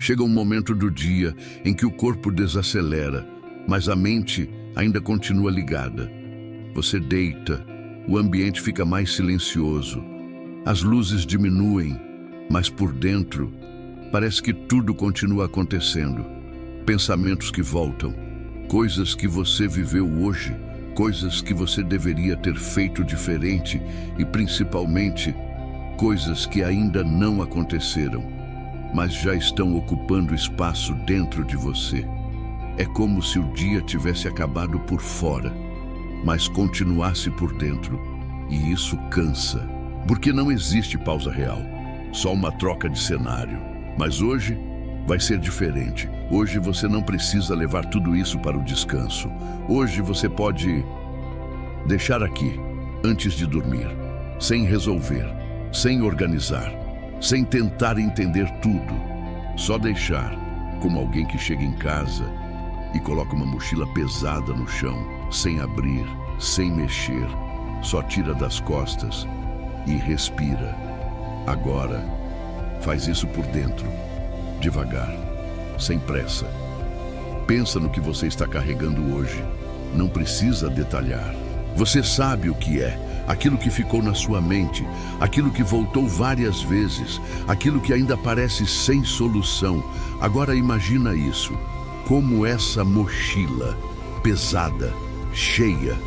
Chega um momento do dia em que o corpo desacelera, mas a mente ainda continua ligada. Você deita, o ambiente fica mais silencioso, as luzes diminuem, mas por dentro parece que tudo continua acontecendo. Pensamentos que voltam, coisas que você viveu hoje, coisas que você deveria ter feito diferente e principalmente coisas que ainda não aconteceram, mas já estão ocupando espaço dentro de você. É como se o dia tivesse acabado por fora, mas continuasse por dentro. E isso cansa, porque não existe pausa real, só uma troca de cenário. Mas hoje vai ser diferente. Hoje você não precisa levar tudo isso para o descanso. Hoje você pode deixar aqui, antes de dormir, sem resolver, sem organizar, sem tentar entender tudo. Só deixar, como alguém que chega em casa e coloca uma mochila pesada no chão, sem abrir, sem mexer, só tira das costas e respira. Agora, faz isso por dentro, devagar, sem pressa. Pensa no que você está carregando hoje. Não precisa detalhar. Você sabe o que é, aquilo que ficou na sua mente, aquilo que voltou várias vezes, aquilo que ainda parece sem solução. Agora imagina isso, como essa mochila, pesada, cheia,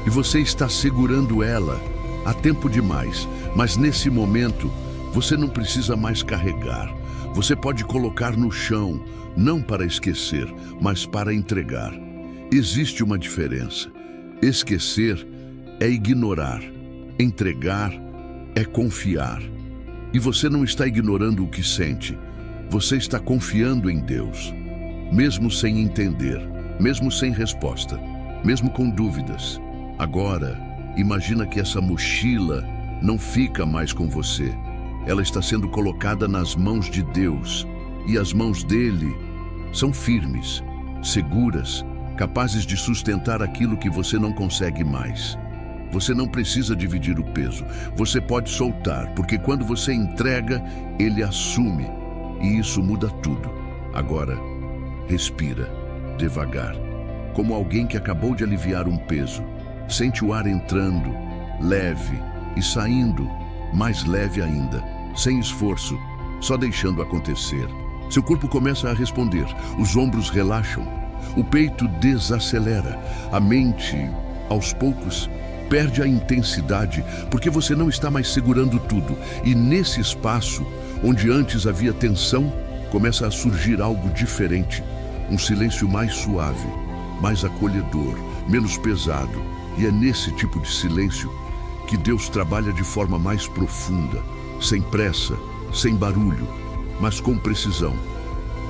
e você está segurando ela há tempo demais, mas nesse momento você não precisa mais carregar. Você pode colocar no chão, não para esquecer, mas para entregar. Existe uma diferença. Esquecer é ignorar, entregar é confiar. E você não está ignorando o que sente, você está confiando em Deus, mesmo sem entender, mesmo sem resposta, mesmo com dúvidas. Agora, imagina que essa mochila não fica mais com você. Ela está sendo colocada nas mãos de Deus, e as mãos dele são firmes, seguras, capazes de sustentar aquilo que você não consegue mais. Você não precisa dividir o peso, você pode soltar, porque quando você entrega, ele assume, e isso muda tudo. Agora, respira, devagar, como alguém que acabou de aliviar um peso. Sente o ar entrando, leve, e saindo, mais leve ainda, sem esforço, só deixando acontecer. Seu corpo começa a responder, os ombros relaxam, o peito desacelera, a mente, aos poucos, perde a intensidade, porque você não está mais segurando tudo. E nesse espaço, onde antes havia tensão, começa a surgir algo diferente, um silêncio mais suave, mais acolhedor, menos pesado. E é nesse tipo de silêncio que Deus trabalha de forma mais profunda, sem pressa, sem barulho, mas com precisão.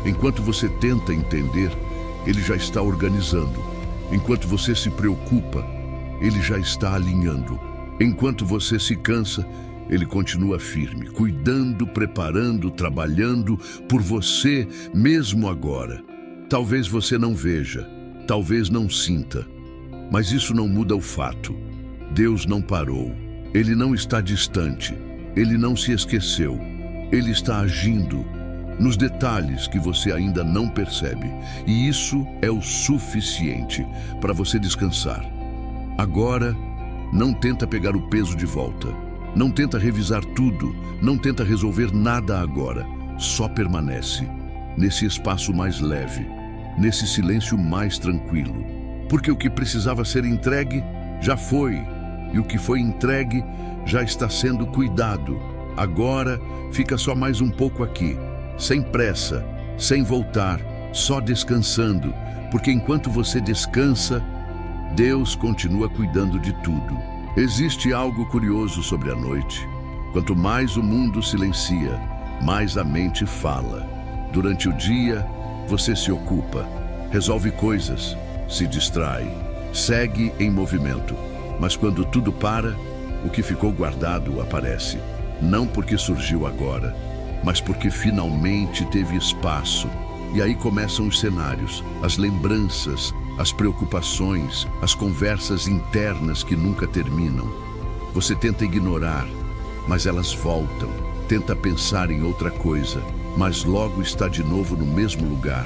Enquanto você tenta entender, ele já está organizando. Enquanto você se preocupa, ele já está alinhando. Enquanto você se cansa, ele continua firme, cuidando, preparando, trabalhando por você mesmo agora. Talvez você não veja, talvez não sinta, mas isso não muda o fato. Deus não parou, ele não está distante, ele não se esqueceu, ele está agindo nos detalhes que você ainda não percebe, e isso é o suficiente para você descansar. Agora, não tenta pegar o peso de volta, não tenta revisar tudo, não tenta resolver nada agora, só permanece nesse espaço mais leve, nesse silêncio mais tranquilo, porque o que precisava ser entregue já foi, e o que foi entregue já está sendo cuidado. Agora fica só mais um pouco aqui, sem pressa, sem voltar, só descansando, porque enquanto você descansa, Deus continua cuidando de tudo. Existe algo curioso sobre a noite. Quanto mais o mundo silencia, mais a mente fala. Durante o dia, você se ocupa, resolve coisas, se distrai, segue em movimento. Mas quando tudo para, o que ficou guardado aparece. Não porque surgiu agora, mas porque finalmente teve espaço. E aí começam os cenários, as lembranças, as preocupações, as conversas internas que nunca terminam. Você tenta ignorar, mas elas voltam. Tenta pensar em outra coisa, mas logo está de novo no mesmo lugar.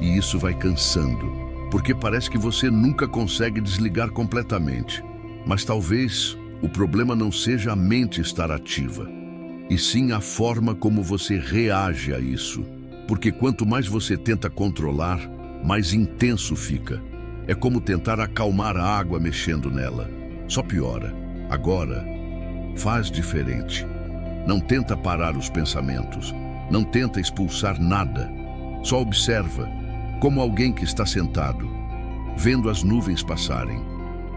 E isso vai cansando, porque parece que você nunca consegue desligar completamente. Mas talvez o problema não seja a mente estar ativa, e sim a forma como você reage a isso. Porque quanto mais você tenta controlar, mais intenso fica. É como tentar acalmar a água mexendo nela. Só piora. Agora, faz diferente. Não tenta parar os pensamentos. Não tenta expulsar nada. Só observa, como alguém que está sentado, vendo as nuvens passarem,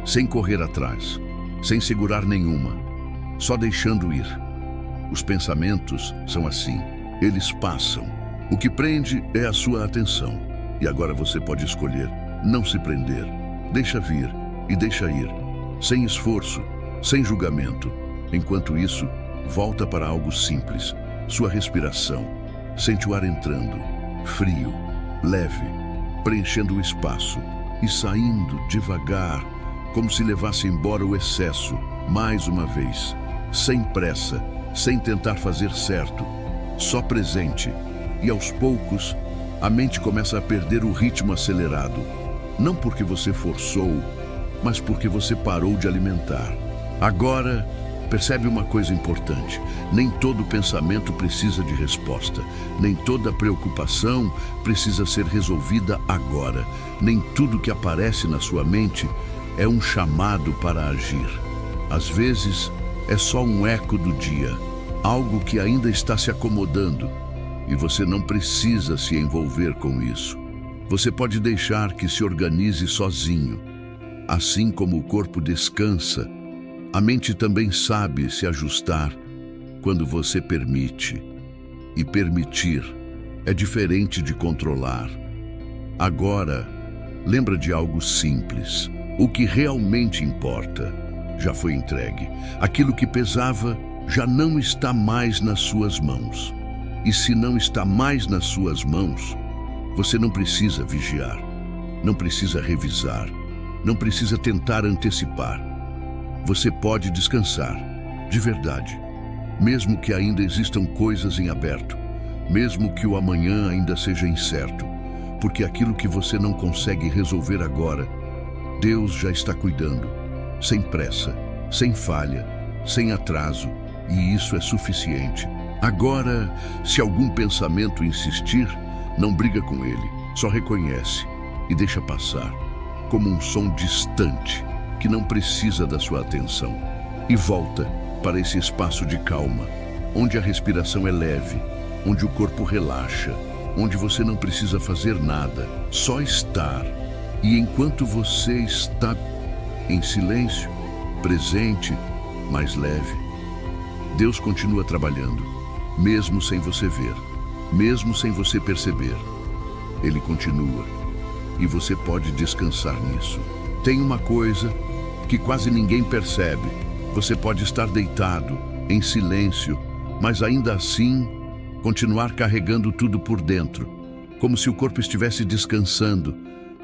sem correr atrás, sem segurar nenhuma, só deixando ir. Os pensamentos são assim. Eles passam. O que prende é a sua atenção. E agora você pode escolher não se prender. Deixa vir e deixa ir, sem esforço, sem julgamento. Enquanto isso, volta para algo simples. Sua respiração. Sente o ar entrando, frio, leve, preenchendo o espaço e saindo devagar, como se levasse embora o excesso, mais uma vez, sem pressa, sem tentar fazer certo, só presente. E aos poucos, a mente começa a perder o ritmo acelerado. Não porque você forçou, mas porque você parou de alimentar. Agora, percebe uma coisa importante: nem todo pensamento precisa de resposta, nem toda preocupação precisa ser resolvida agora, nem tudo que aparece na sua mente é um chamado para agir. Às vezes, é só um eco do dia, algo que ainda está se acomodando, e você não precisa se envolver com isso. Você pode deixar que se organize sozinho. Assim como o corpo descansa, a mente também sabe se ajustar quando você permite. E permitir é diferente de controlar. Agora, lembra de algo simples. O que realmente importa já foi entregue. Aquilo que pesava já não está mais nas suas mãos. E se não está mais nas suas mãos, você não precisa vigiar, não precisa revisar, não precisa tentar antecipar. Você pode descansar, de verdade, mesmo que ainda existam coisas em aberto, mesmo que o amanhã ainda seja incerto, porque aquilo que você não consegue resolver agora, Deus já está cuidando, sem pressa, sem falha, sem atraso, e isso é suficiente. Agora, se algum pensamento insistir, não briga com ele, só reconhece e deixa passar, como um som distante que não precisa da sua atenção. E volta para esse espaço de calma, onde a respiração é leve, onde o corpo relaxa, onde você não precisa fazer nada, só estar. E enquanto você está em silêncio, presente, mais leve, Deus continua trabalhando, mesmo sem você ver. Mesmo sem você perceber, Ele continua, e você pode descansar nisso. Tem uma coisa que quase ninguém percebe: você pode estar deitado, em silêncio, mas ainda assim continuar carregando tudo por dentro, como se o corpo estivesse descansando,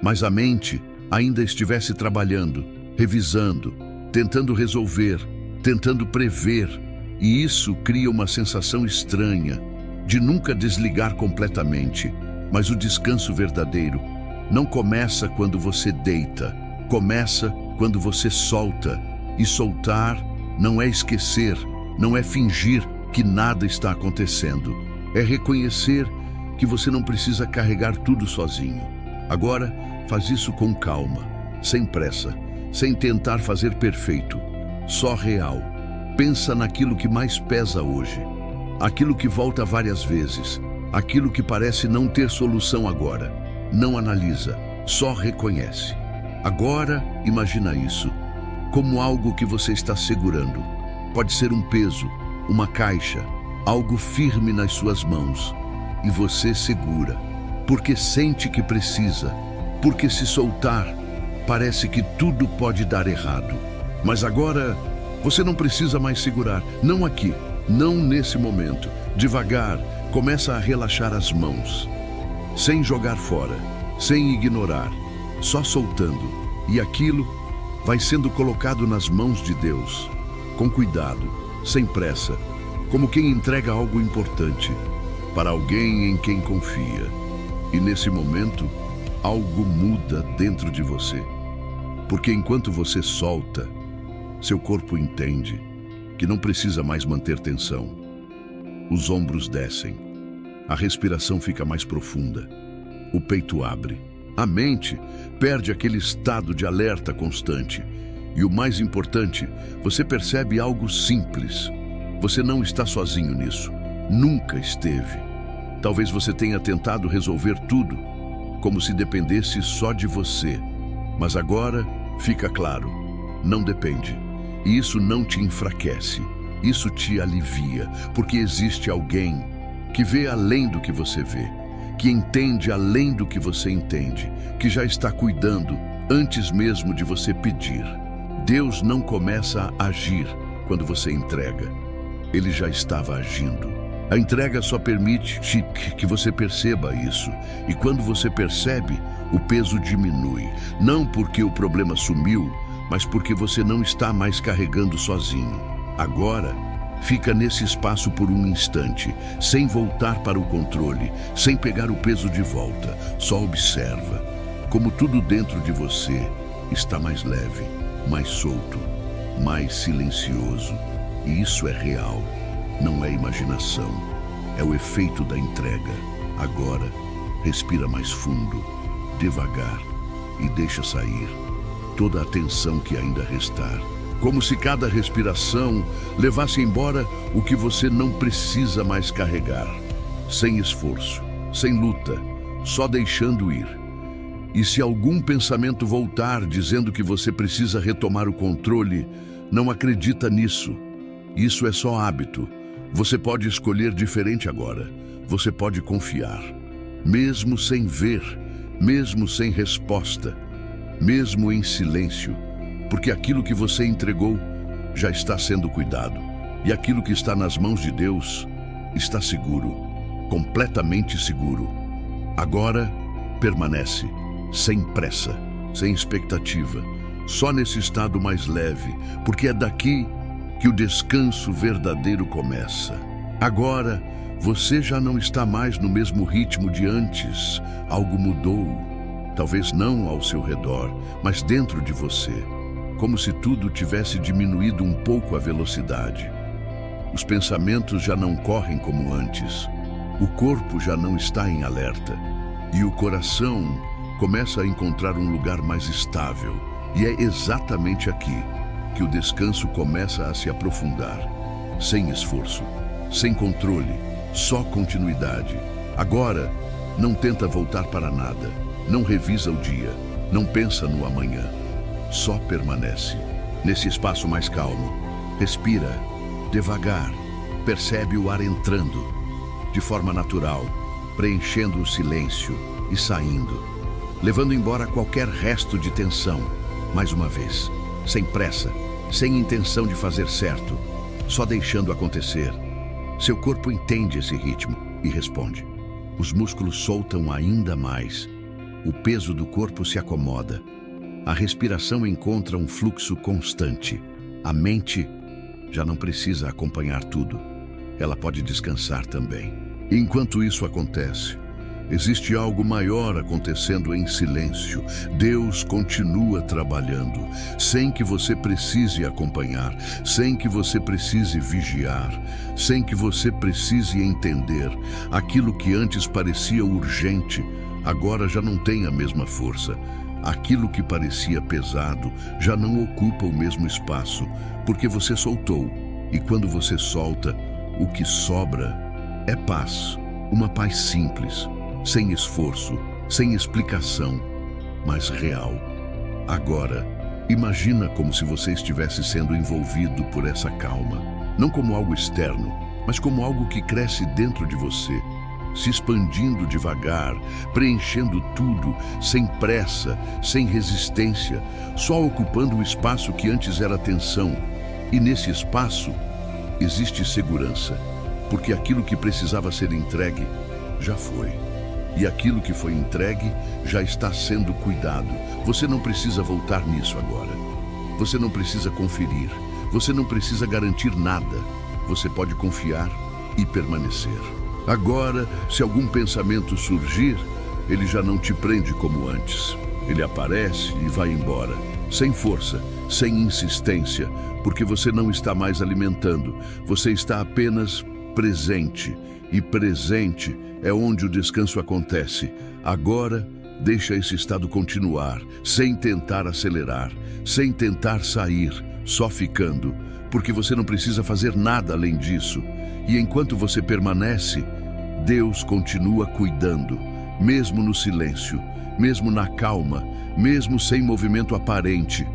mas a mente ainda estivesse trabalhando, revisando, tentando resolver, tentando prever, e isso cria uma sensação estranha de nunca desligar completamente. Mas o descanso verdadeiro não começa quando você deita, começa quando você solta. E soltar não é esquecer, não é fingir que nada está acontecendo. É reconhecer que você não precisa carregar tudo sozinho. Agora, faz isso com calma, sem pressa, sem tentar fazer perfeito, só real. Pensa naquilo que mais pesa hoje. Aquilo que volta várias vezes, aquilo que parece não ter solução agora. Não analisa, só reconhece. Agora, imagina isso como algo que você está segurando. Pode ser um peso, uma caixa, algo firme nas suas mãos. E você segura, porque sente que precisa, porque se soltar, parece que tudo pode dar errado. Mas agora, você não precisa mais segurar, não aqui. Não nesse momento. Devagar, começa a relaxar as mãos, sem jogar fora, sem ignorar, só soltando. E aquilo vai sendo colocado nas mãos de Deus, com cuidado, sem pressa, como quem entrega algo importante. para alguém em quem confia. E nesse momento, algo muda dentro de você. Porque enquanto você solta, seu corpo entende que não precisa mais manter tensão. Os ombros descem, a respiração fica mais profunda, o peito abre, a mente perde aquele estado de alerta constante. E o mais importante, você percebe algo simples. Você não está sozinho nisso, nunca esteve. Talvez você tenha tentado resolver tudo, como se dependesse só de você. Mas agora fica claro, não depende. E isso não te enfraquece, isso te alivia, porque existe alguém que vê além do que você vê, que entende além do que você entende, que já está cuidando antes mesmo de você pedir. Deus não começa a agir quando você entrega, Ele já estava agindo. A entrega só permite que você perceba isso, e quando você percebe, o peso diminui, não porque o problema sumiu, mas porque você não está mais carregando sozinho. Agora, fica nesse espaço por um instante, sem voltar para o controle, sem pegar o peso de volta. Só observa como tudo dentro de você está mais leve, mais solto, mais silencioso. E isso é real, não é imaginação. É o efeito da entrega. Agora, respira mais fundo, devagar, e deixa sair toda a tensão que ainda restar. Como se cada respiração levasse embora o que você não precisa mais carregar. Sem esforço, sem luta, só deixando ir. E se algum pensamento voltar dizendo que você precisa retomar o controle, não acredita nisso. Isso é só hábito. Você pode escolher diferente agora. Você pode confiar. Mesmo sem ver, mesmo sem resposta, mesmo em silêncio, porque aquilo que você entregou já está sendo cuidado, e aquilo que está nas mãos de Deus está seguro, completamente seguro. Agora, permanece, sem pressa, sem expectativa, só nesse estado mais leve, porque é daqui que o descanso verdadeiro começa. Agora, você já não está mais no mesmo ritmo de antes, algo mudou. Talvez não ao seu redor, mas dentro de você, como se tudo tivesse diminuído um pouco a velocidade. Os pensamentos já não correm como antes, o corpo já não está em alerta, e o coração começa a encontrar um lugar mais estável. E é exatamente aqui que o descanso começa a se aprofundar, sem esforço, sem controle, só continuidade. Agora, não tenta voltar para nada. Não revisa o dia, não pensa no amanhã, só permanece. Nesse espaço mais calmo, respira, devagar, percebe o ar entrando, de forma natural, preenchendo o silêncio e saindo, levando embora qualquer resto de tensão, mais uma vez, sem pressa, sem intenção de fazer certo, só deixando acontecer. Seu corpo entende esse ritmo e responde. Os músculos soltam ainda mais. O peso do corpo se acomoda. A respiração encontra um fluxo constante. A mente já não precisa acompanhar tudo. Ela pode descansar também. Enquanto isso acontece, existe algo maior acontecendo em silêncio. Deus continua trabalhando, sem que você precise acompanhar, sem que você precise vigiar, sem que você precise entender. Aquilo que antes parecia urgente, agora já não tem a mesma força. Aquilo que parecia pesado já não ocupa o mesmo espaço, porque você soltou. E quando você solta, o que sobra é paz. Uma paz simples, sem esforço, sem explicação, mas real. Agora, imagina como se você estivesse sendo envolvido por essa calma. Não como algo externo, mas como algo que cresce dentro de você, se expandindo devagar, preenchendo tudo, sem pressa, sem resistência, só ocupando o espaço que antes era tensão. E nesse espaço existe segurança, porque aquilo que precisava ser entregue já foi. E aquilo que foi entregue já está sendo cuidado. Você não precisa voltar nisso agora. Você não precisa conferir. Você não precisa garantir nada. Você pode confiar e permanecer. Agora, se algum pensamento surgir, ele já não te prende como antes. Ele aparece e vai embora, sem força, sem insistência, porque você não está mais alimentando, você está apenas presente. E presente é onde o descanso acontece. Agora, deixa esse estado continuar, sem tentar acelerar, sem tentar sair, só ficando, porque você não precisa fazer nada além disso. E enquanto você permanece, Deus continua cuidando, mesmo no silêncio, mesmo na calma, mesmo sem movimento aparente.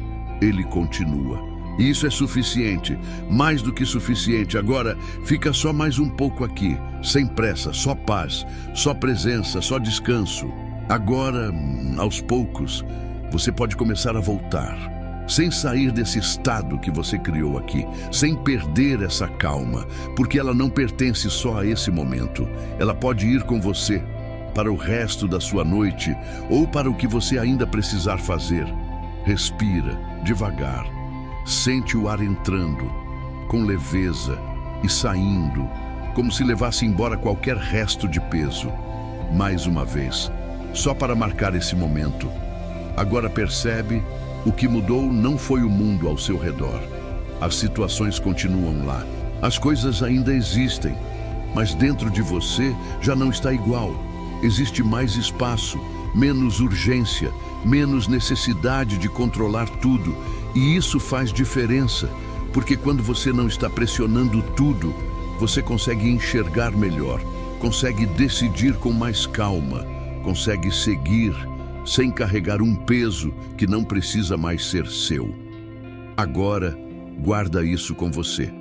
Ele continua. E isso é suficiente, mais do que suficiente. Agora, fica só mais um pouco aqui, sem pressa, só paz, só presença, só descanso. Agora, aos poucos, você pode começar a voltar, sem sair desse estado que você criou aqui, sem perder essa calma, porque ela não pertence só a esse momento. Ela pode ir com você para o resto da sua noite ou para o que você ainda precisar fazer. Respira devagar, sente o ar entrando com leveza e saindo, como se levasse embora qualquer resto de peso. Mais uma vez, só para marcar esse momento. Agora percebe, o que mudou não foi o mundo ao seu redor. As situações continuam lá. As coisas ainda existem, mas dentro de você já não está igual. Existe mais espaço, menos urgência, menos necessidade de controlar tudo. E isso faz diferença, porque quando você não está pressionando tudo, você consegue enxergar melhor, consegue decidir com mais calma, consegue seguir sem carregar um peso que não precisa mais ser seu. Agora, guarda isso com você.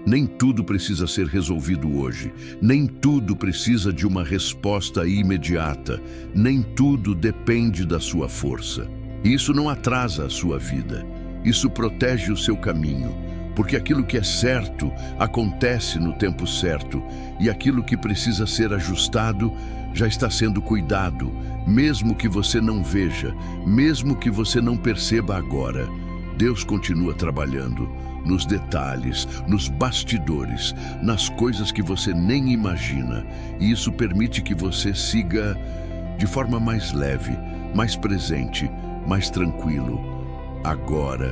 Nem tudo precisa ser resolvido hoje, nem tudo precisa de uma resposta imediata, nem tudo depende da sua força. Isso não atrasa a sua vida, isso protege o seu caminho, porque aquilo que é certo acontece no tempo certo e aquilo que precisa ser ajustado já está sendo cuidado, mesmo que você não veja, mesmo que você não perceba agora. Deus continua trabalhando nos detalhes, nos bastidores, nas coisas que você nem imagina, e isso permite que você siga de forma mais leve, mais presente, mais tranquilo. Agora,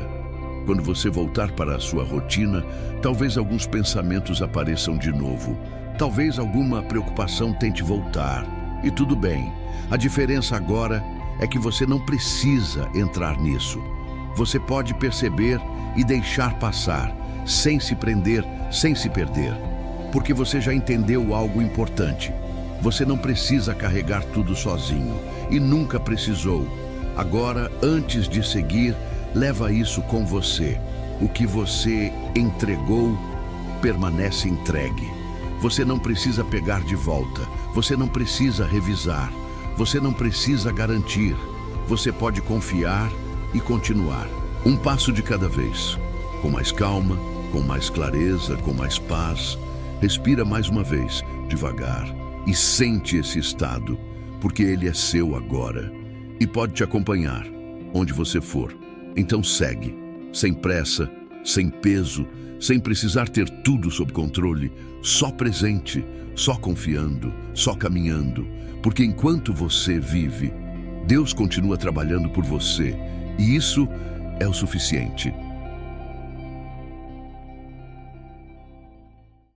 quando você voltar para a sua rotina, talvez alguns pensamentos apareçam de novo. Talvez alguma preocupação tente voltar. E tudo bem. A diferença agora é que você não precisa entrar nisso. Você pode perceber e deixar passar, sem se prender, sem se perder. Porque você já entendeu algo importante. Você não precisa carregar tudo sozinho. E nunca precisou. Agora, antes de seguir, leva isso com você. O que você entregou permanece entregue. Você não precisa pegar de volta. Você não precisa revisar. Você não precisa garantir. Você pode confiar e continuar. Um passo de cada vez. Com mais calma, com mais clareza, com mais paz. Respira mais uma vez, devagar. E sente esse estado, porque ele é seu agora. E pode te acompanhar, onde você for. Então segue, sem pressa, sem peso, sem precisar ter tudo sob controle, só presente, só confiando, só caminhando. Porque enquanto você vive, Deus continua trabalhando por você. E isso é o suficiente.